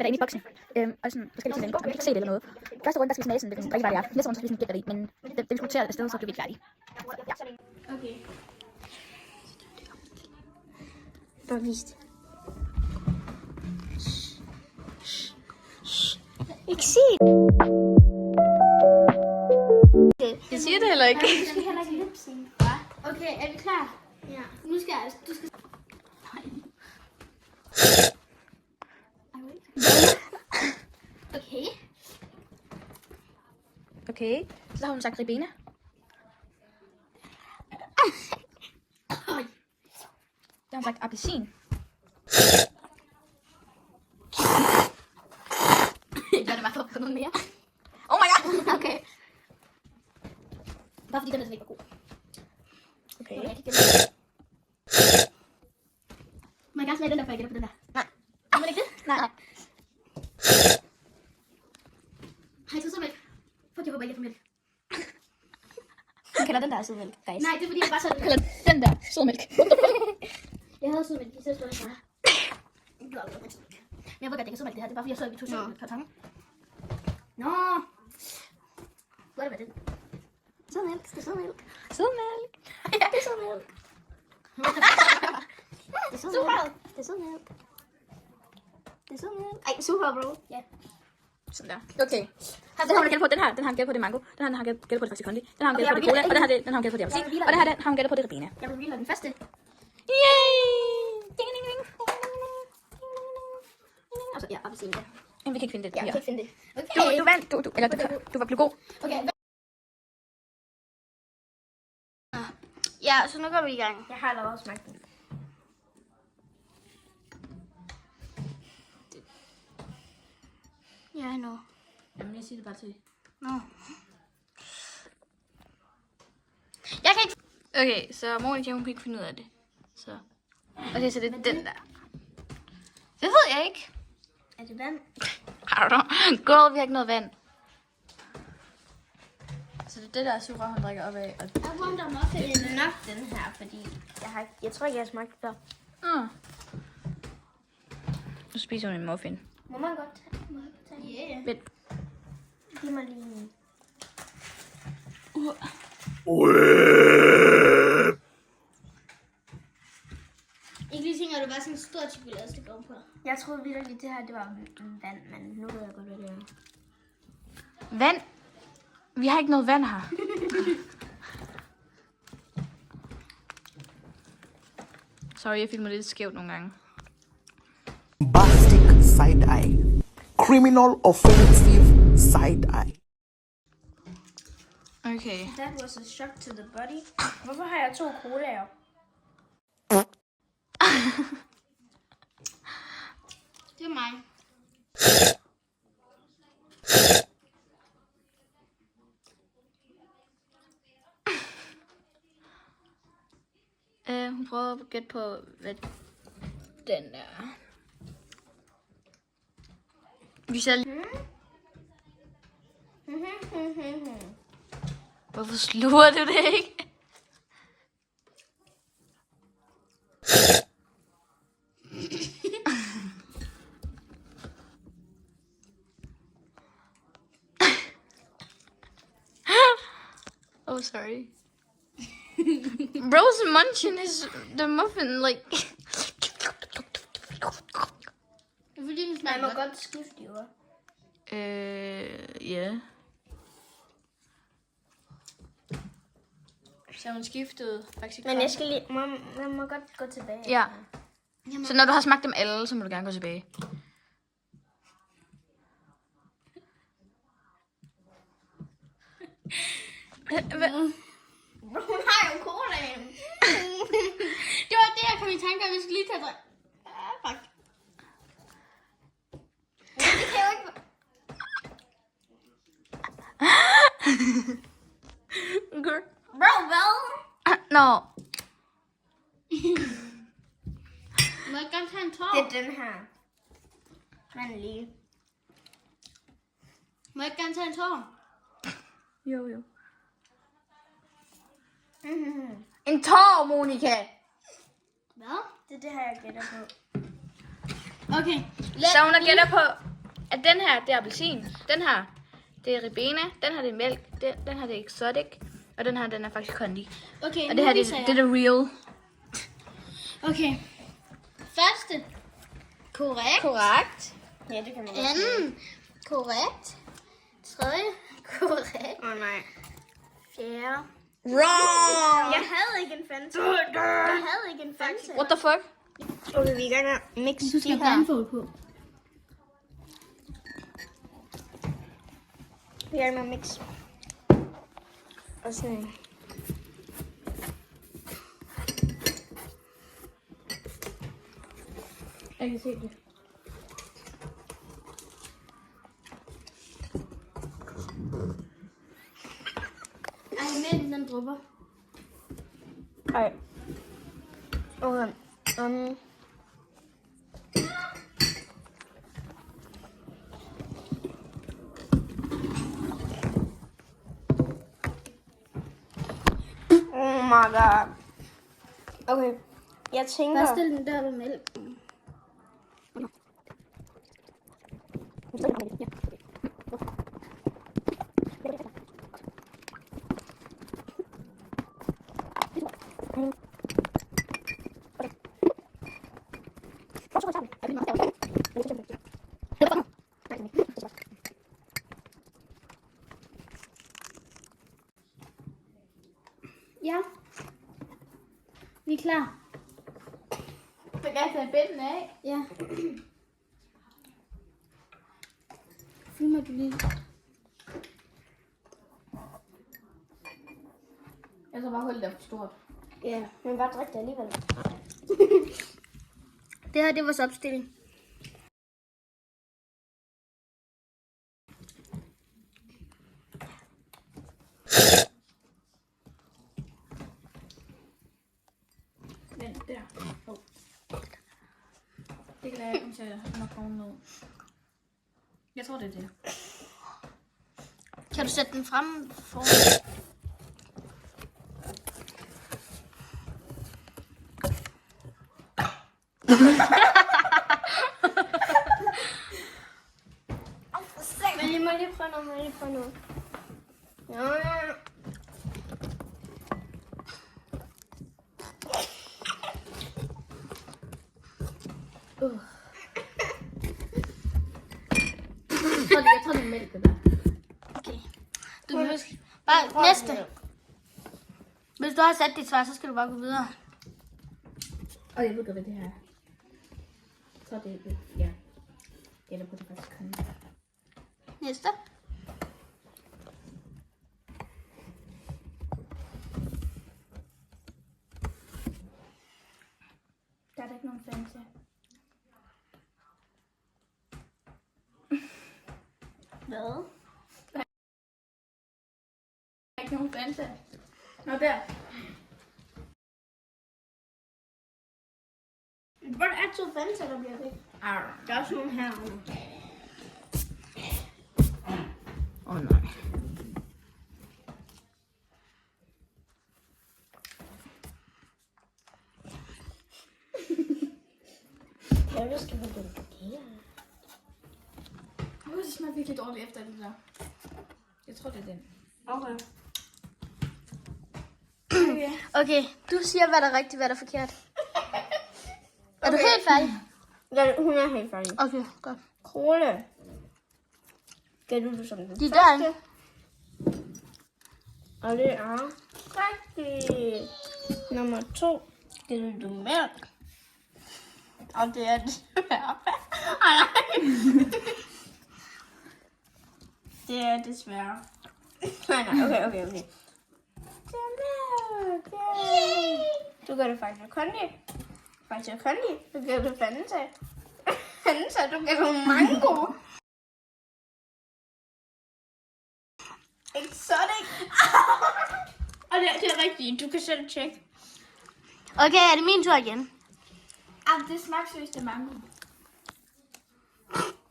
inde i boksen. Og sådan forskellige ting, om vi kan se det eller noget. Første runde, der skal vi smage sådan, hvilken drikkevarer det er. Næste runde, så skal vi sådan gætte det i, men det diskuterer afsted, så bliver vi ikke færdige. Ja. Okay. Bare vist. Ikke sig det. Jeg siger det heller ikke. Du skal heller ikke lip-sync. Okay, er vi klar? Ja. Nu skal jeg... Du skal... Okay. Okay, så har hun sagt ribena. Der har hun sagt appelsin. Jeg gør det bare for at få noget mere. Oh my god! Okay. Bare fordi den er ikke var god. Okay. Man kan gerne smage den der, for jeg gætter på den der. Nej. Må man ikke det? Nej. Har I taget sødmælk? Fuck, jeg håber ikke, jeg får mælk. Jeg kalder den der sødmælk, guys. Nej, det er fordi, jeg bare så... Jeg kalder den der sødmælk. Jeg havde sødmælk, de selv stod der. Du har aldrig sødmælk. Men jeg ved godt, det ikke er sødmælk det her. Det er bare fordi, jeg så, at vi tog sødmælk på tangen. Nå. Hvor er det med det? Sødmælk, det er sødmælk. Sødmælk. Ja, det er sødmælk. Det er sødmælk. Det er sødmælk. Det er sødmælk. Ej, super, bro. Ja. Sådan der. Okay. Den har hun gættet på, den har han gættet på det mango. Den har han gættet på det Faxi Kondi. Den har han gættet på det cola. Og den har han gættet på det appelsin. Og den har han gættet på det ribena. Jeg vil den første. Yay! Ding, ding, ding. Og så, ja, appelsin, ja. Men vi kan ikke finde det. Ja, jeg kan ikke finde det. Okay. Du vandt. Eller du var blevet god. Okay. Ja, så nu går vi i gang. Jeg har allerede smagt den. Ja, nu. Jamen, jeg siger det bare til. Nå. Jeg kan ikke... Okay, så Monika, hun kan ikke finde ud af det. Så... Okay, så det er den der. Det ved jeg ikke. Er det vand? I don't know. Girl, vi har ikke noget vand. Så det er det der sugerør, hun drikker op af. Og... Jeg wonder muffin. Det er nok den her, fordi jeg tror ikke, jeg har smagt det før. Nu spiser hun en muffin. Må man godt tage den? Må jeg godt tage den? Yeah. Vent. Giv mig lige en. Ikke lige tænker, at det var sådan en stor chokoladestykke ovenpå. Jeg troede virkelig, det her det var vand, men nu ved jeg godt, hvad det er. Vand? Vi har ikke noget vand her. Sorry, jeg filmer lidt skævt nogle gange. Bombastic side eye. Criminal offensive side eye. Okay. That was a shock to the body. Hvorfor har jeg 2 colaer? Det er mig. Hun prøver at gætte på, hvad den er. Vi ser... Hvorfor sluger du det ikke? Oh, sorry. Bro's munching the muffin like. Fordi den smager må godt skifte, jo. Ja. Så hun skiftede faktisk. Men jeg skal lige... Man må godt gå tilbage. Ja. Så når du har smagt dem alle, så må du gerne gå tilbage. Hun har jo colaen. Det var det, jeg kom i tanke om. Vi skal lige tage det. Fuck. Men det kan jo ikke... Girl. Bro, hvad? Nå. Må jeg godt tage en tår? Det er den her. Men lige. Må jeg gerne tage en tår? Jo. En tår, Monika. Hvad? Det er det her, jeg gætter på. Okay. Så hun har gætter på at den her, det er appelsin. Den her, det er ribena. Den her, det er mælk. Den her, det er exotic. Og den her, den er faktisk kondi. Okay, Og det her, det er det real. Okay. Første. Korrekt. Korrekt. Ja, det kan man godt. Anden. Korrekt. Tredje. Korrekt. Nej. Fjerde. Wrong! Jeg havde ikke en Fanta. Jeg havde ikke en Fanta. What the fuck? Okay, vi er i gang med at mixe Du skal de have her. blindfold på. Vi er i gang med at mixe. Og sådan. Jeg kan se det. Ej, mælken den drupper. Ej. Okay. Oh my god. Okay. Jeg tænker... Bare stil den der med mælken. Ja. Vi er klar. Så kan jeg tage bælten af. Ja. Filmer du lige? Jeg skal bare holde det for stort. Ja, men bare drik det alligevel. Det her, det er vores opstilling. Vent, der. Oh. Det kan jeg komme til at nok komme ned. Jeg tror, det er det. Kan du sætte den frem for? Men jeg må lige prøve noget. Ja. Jeg tror, det er mælk, det der. Okay. Du kan huske. Bare næste. Hvis du har sat dit svar, så skal du bare gå videre. Og jeg ved godt, hvad det her er. Så er det, ja. Eller på det faktisk kan. Næste. Der er der ikke nogen Fanta. Hvad? Der er ikke nogen Fanta. Nå, der. Hvor er to Fanta, der bliver væk? Der er også nogle her. Nej. Jeg skal vi den her. Det smager virkelig dårligt efter det der. Jeg tror, det er den. Okay. Okay, du siger, hvad der er rigtigt, hvad der er forkert. Er du helt færdig? Ja, hun er helt færdig. Okay, godt. Krone. Gætter du som den De er første? derinde. Og det er rigtigt. Nummer 2. Gætter du mælk? Og det er desværre. Det er desværre. Nej, okay. Det er mælk. Yay. Du gør det faktisk kondi. Du gør det Fanta. Du gør det mango. Exotic. Og det er rigtigt. Du kan selv tjekke. Okay, er det min tur igen? Det smager seriøst af mango.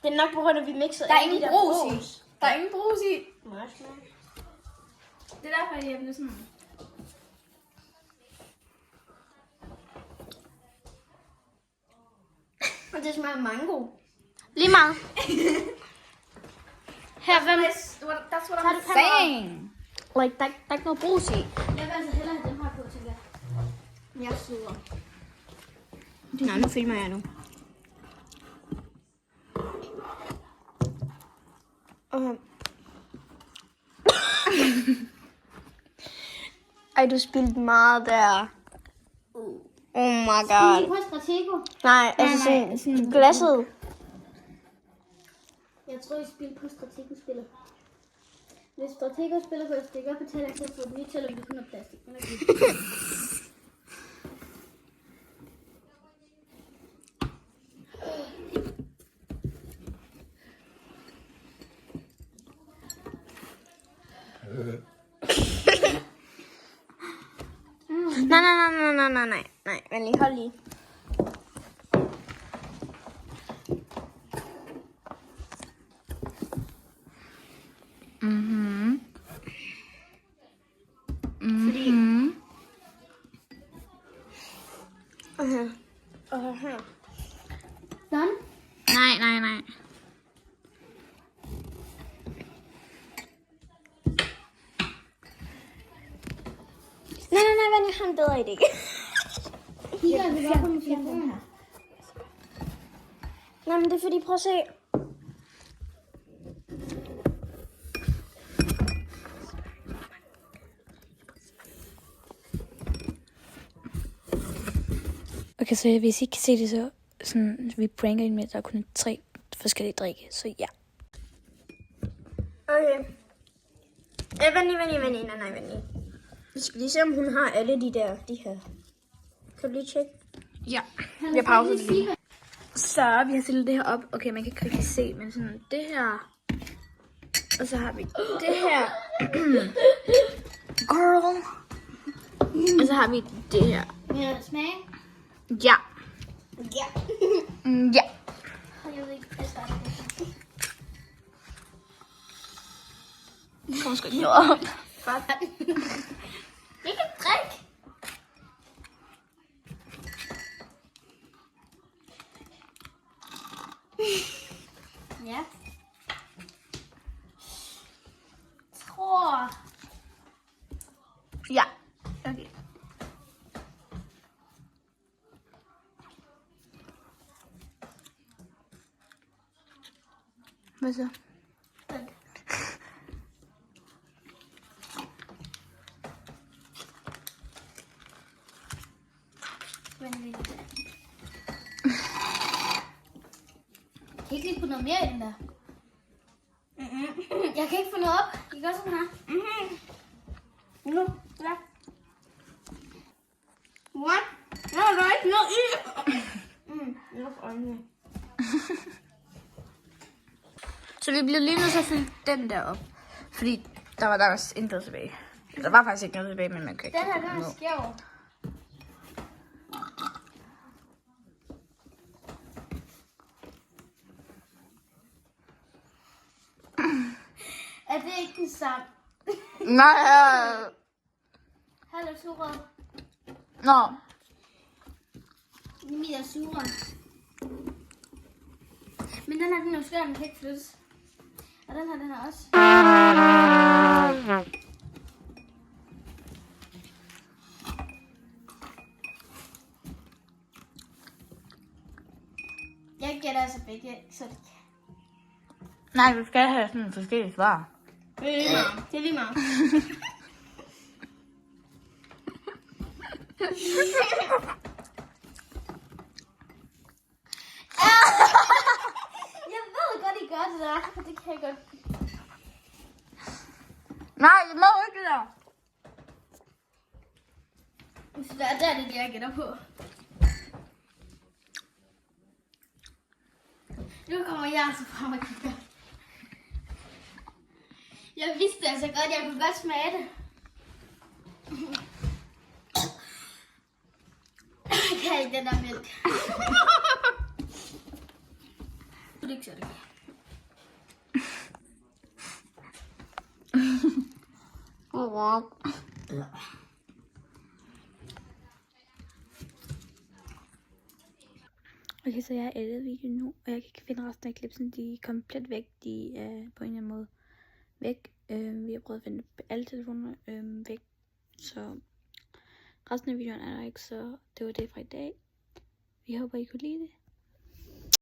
Det er nok på grund af, at vi mixede Der er alle ingen de brus i. brus. Der er ingen brus i. Marshmallow. Det er derfor, jeg bliver sådan. Og det smager af mango. Lige meget. Her, hvem? That's what I'm saying. Like, der er ikke noget brus i. Jeg vil altså hellere have dem her på, tænker jeg. Jeg er sur. Nej, nu filmer jeg nu. Okay. Ej, du spildte meget der. Oh my god. Lige på Stratego. Nej, altså sådan glasset. Jeg tror, I spiller på Stratego-spillet. Hvis Stratego spiller, kan jeg stikke op og tage det, så får du lige til, om det kun er plastik. Men okay. Nej, men lige hold lige. Done? Nej. Nej, men jeg har en bedre idé. Kigger altså bare på min telefon her. Nej, men det er fordi, prøv at se. Okay, så hvis I kan se det, så sådan, vi pranker hende med, at der er kun 3 forskellige drikke, så ja. Okay. Vent lige. Vi skal lige se, om hun har alle de her. Kan du lige tjekke? Ja, jeg pauser det lige. Så vi har stillet det her op. Okay, man kan ikke rigtig se, men sådan det her. Og så har vi det her. Girl. Og så har vi det her. Vil jeg smage? Ja. Ja. Ja. Jeg ved ikke, hvad starter det. Kom sgu ikke op. Det kan drikke. Ja. Tror. Ja. Okay. Hvad så? Jeg kan ikke lige få noget mere i den der. Jeg kan ikke få noget op. I gør sådan her. Nu, ja. What? No, der er ikke noget i. Luk øjnene. Så vi bliver lige nødt til at fylde den der op. Fordi der var også intet tilbage. Der var faktisk ikke noget tilbage, men man kan ikke. Den her, den er skæv. Er det ikke den samme? Nej. Hallo, suret. Nå. Min er suret. Men den her, den er jo skør, den kan ikke flyttes. Og den her, den er også. Jeg gætter altså begge, så det kan. Nej, du skal have sådan en forskellig svar. Det er lige meget. Jeg ved godt, I gør det der. Det kan jeg godt. Nej, det må ikke det der. Så der er det, jeg gætter på. Nu kommer jeg altså frem og kigger. Jeg vidste altså godt, jeg kunne godt smage det. Jeg kan ikke den der mælk. Det er ikke så det. Okay, så jeg har editet videoen nu, og jeg kan ikke finde resten af klipsen. De er komplet væk. De er på en eller anden måde væk. Vi har prøvet at finde alle telefoner væk. Så resten af videoen er der ikke, så det var det fra i dag. Vi håber, I kunne lide det.